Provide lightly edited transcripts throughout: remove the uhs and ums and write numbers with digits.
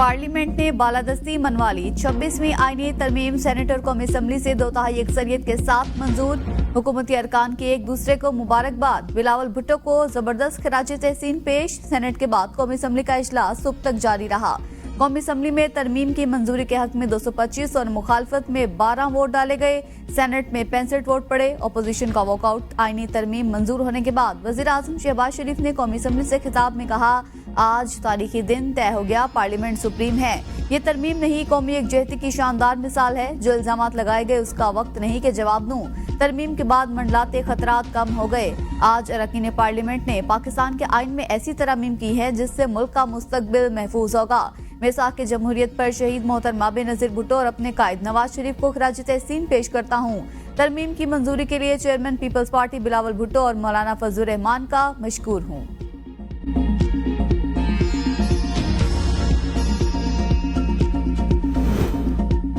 Parliament ने बालादस्ती मनवा ली। 26वीं आईनी तरमीम सेनेटर कौमी असम्बली से 2/3 अक्सरियत के साथ मंजूर। हुकूमती अरकान की एक दूसरे को मुबारकबाद। बिलावल भुट्टो को जबरदस्त खराजे तहसीन पेश। सेनेट के बाद कौमी असम्बली का इजलास सुबह तक जारी रहा। कौमी असम्बली में तरमीम की मंजूरी के हक में 225 और मुखालफत में 12 वोट डाले गए। सेनेट में 65 वोट पड़े। अपोजिशन का वॉकआउट। आईनी तरमीम मंजूर होने के बाद वजीर आजम शहबाज शरीफ ने कौमी असम्बली से खिताब में कहा, आज तारीखी दिन तय हो गया, पार्लियामेंट सुप्रीम है। ये तरमीम नहीं, कौमी एकजहती की शानदार मिसाल है। जो इल्जामात लगाए गए उसका वक्त नहीं कि जवाब दूं। तरमीम के बाद मंडलाते खतरात कम हो गए। आज अरकान पार्लियामेंट ने पाकिस्तान के आइन में ऐसी तरमीम की है जिससे मुल्क का मुस्तकबिल महफूज होगा। मिसाक जमहूरियत पर शहीद मोहतरमा बेनजीर भुट्टो और अपने कायद नवाज शरीफ को खराज तहसीन पेश करता हूँ। तरमीम की मंजूरी के लिए चेयरमैन पीपल्स पार्टी बिलावल भुट्टो और मौलाना फजलुर रहमान का मशकूर हूँ।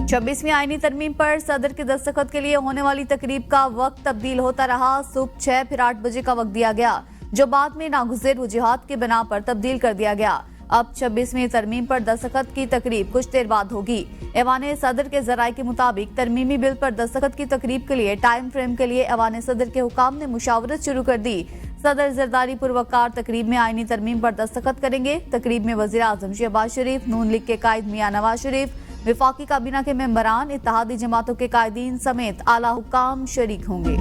छब्बीसवीं आईनी तरमीम पर सदर के दस्तखत के लिए होने वाली तकरीब का वक्त तब्दील होता रहा। सुबह 6 फिर 8 बजे का वक्त दिया गया, जो बाद में नागुज़िर वजूहात के बिना पर तब्दील कर दिया गया। अब 26वीं तरमीम पर दस्तखत की तकरीब कुछ देर बाद होगी। ऐवान सदर के जराये के मुताबिक तरमीमी बिल पर दस्तखत की तकरीब के लिए टाइम फ्रेम के लिए ऐवान सदर के हुकाम ने मुशावरत शुरू कर दी। सदर जरदारी पुरवकार तकरीब में आईनी तरमीम पर दस्तखत करेंगे। तकरीब में वजीर आजम शहबाज शरीफ, नून लीग के कायद मियां नवाज शरीफ, विफाकी काबीना के मेंबरान, इत्तेहादी जमातों के कायदीन समेत आला हुकाम शरीक होंगे।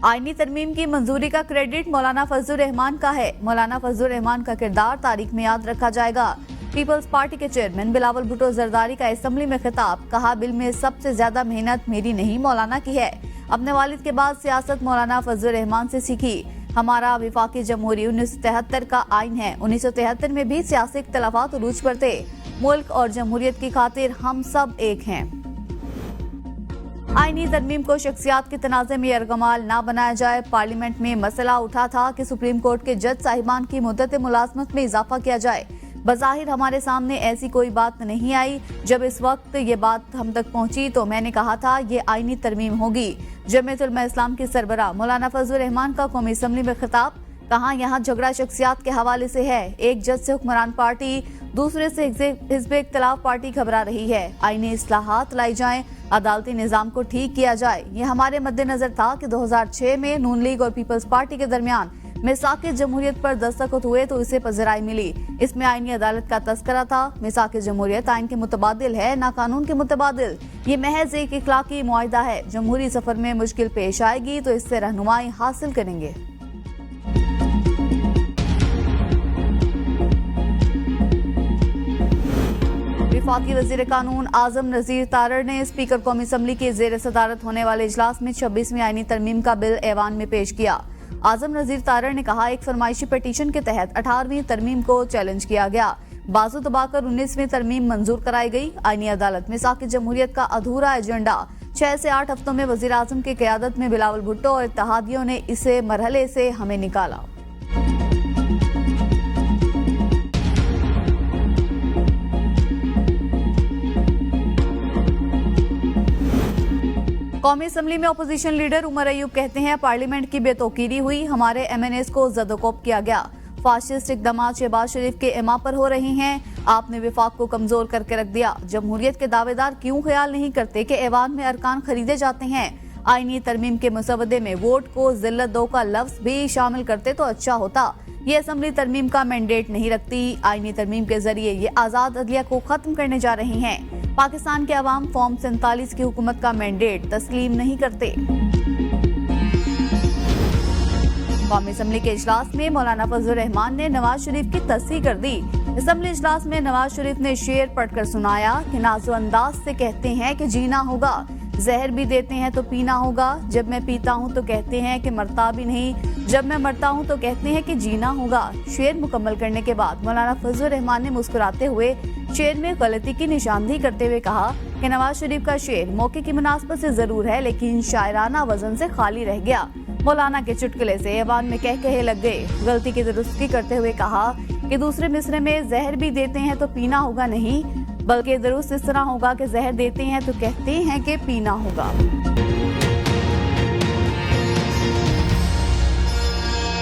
आईनी तरमीम की मंजूरी का क्रेडिट मौलाना फजलुर रहमान का है। मौलाना फजलुर रहमान का किरदार तारीख में याद रखा जाएगा। पीपल्स पार्टी के चेयरमैन बिलावल भुट्टो जरदारी का असेंबली में खिताब। कहा, बिल में सबसे ज्यादा मेहनत मेरी नहीं मौलाना की है। अपने वालिद के बाद सियासत मौलाना फजलुर रहमान से सीखी। हमारा विफाकी जमहूरी 1973 का आइन है। 1973 में भी सियासी इख्तलाफात उरूज पर थे। मुल्क और जमहूरियत की खातिर हम सब एक हैं। आईनी तरमीम को शख्सियात के तनाज़े में यरगमाल ना बनाया जाए। पार्लियामेंट में मसला उठा था कि सुप्रीम कोर्ट के जज साहिबान की मुद्दत मुलाजमत में इजाफा किया जाए। बज़ाहिर हमारे सामने ऐसी कोई बात नहीं आई। जब इस वक्त ये बात हम तक पहुंची तो मैंने कहा था ये आईनी तरमीम होगी। जमीयत उलमा इस्लाम की सरबराह मौलाना फजलुर रहमान का कौमी असम्बली में खिताब। कहा, यहाँ झगड़ा शख्सियात के हवाले से है। एक जज से हुक्मरान पार्टी, दूसरे से हिज़्ब इख्तिलाफ पार्टी घबरा रही है। आईनी इस्लाहात लाई जाएं, अदालती निज़ाम को ठीक किया जाए। ये हमारे मद्देनजर था कि 2006 में नून लीग और पीपल्स पार्टी के दरमियान मिसाक जमहूरियत पर दस्तखत हुए तो इसे पजराई मिली। इसमें आईनी अदालत का तस्करा था। मिसाक जमहूरियत आइन के मुतबादिल है, ना कानून के मुतबादिल। ये महज एक इखलाकी मुआहिदा है। जमहूरी सफर में मुश्किल पेश आएगी तो इससे रहनुमाई हासिल करेंगे। वफाकी वजीर कानून आजम नजीर तारड़ ने स्पीकर कौमी असम्बली के जेर सदारत होने वाले इजलास में 26वीं आईनी तरमीम का बिल ऐवान में पेश किया। आजम नजीर तारड़ ने कहा, एक फरमाइशी पिटीशन के तहत 18वीं तरमीम को चैलेंज किया गया। बाजू दबाकर 19वीं तरमीम मंजूर कराई गई। आईनी अदालत मिसाक जमहूरियत का अधूरा एजेंडा 6 से 8 हफ्तों में वजीर आजम की क़यादत में बिलावल भुट्टो और इत्तेहादियों ने इसे मरहले से हमें निकाला। कौमी असम्बली में अपोजिशन लीडर उमर अयूब कहते हैं, पार्लियामेंट की बेतौकीरी हुई, हमारे MNAs को जदोकोब किया गया। फाशिस्ट इक़दामात शहबाज शरीफ के इमा पर हो रही हैं। आपने विफाक को कमजोर करके रख दिया। जमहूरियत के दावेदार क्यों ख्याल नहीं करते कि ऐवान में अरकान खरीदे जाते हैं। आईनी तरमीम के मसवदे में वोट को जिल्लत दो का लफ्ज भी शामिल करते तो अच्छा होता। ये असम्बली तरमीम का मैंडेट नहीं रखती। आईनी तरमीम के जरिए ये आजाद अदलिया को खत्म करने जा रही हैं। पाकिस्तान के अवाम फॉर्म 47 की हुकूमत का मैंडेट तस्लीम नहीं करते। कौमी असम्बली के इजलास में मौलाना फजलुर रहमान ने नवाज शरीफ की तस्दीक कर दी। असम्बली इजलास में नवाज शरीफ ने शेर पढ़कर सुनाया कि नाज़ो अंदाज से कहते हैं कि जीना होगा, जहर भी देते हैं तो पीना होगा। जब मैं पीता हूँ तो कहते हैं कि मरता भी नहीं, जब मैं मरता हूँ तो कहते हैं कि जीना होगा। शेर मुकम्मल करने के बाद मौलाना फजलुर रहमान ने मुस्कुराते हुए शेर में गलती की निशानदेही करते हुए कहा कि नवाज शरीफ का शेर मौके की मुनासबत से जरूर है, लेकिन शायराना वजन से खाली रह गया। मौलाना के चुटकुले से ऐवान में कहे लग गए। गलती की दुरुस्ती करते हुए कहा कि दूसरे मिसरे में जहर भी देते हैं तो पीना होगा नहीं, बल्कि दुरुस्त इस तरह होगा कि जहर देते हैं तो कहते हैं कि पीना होगा।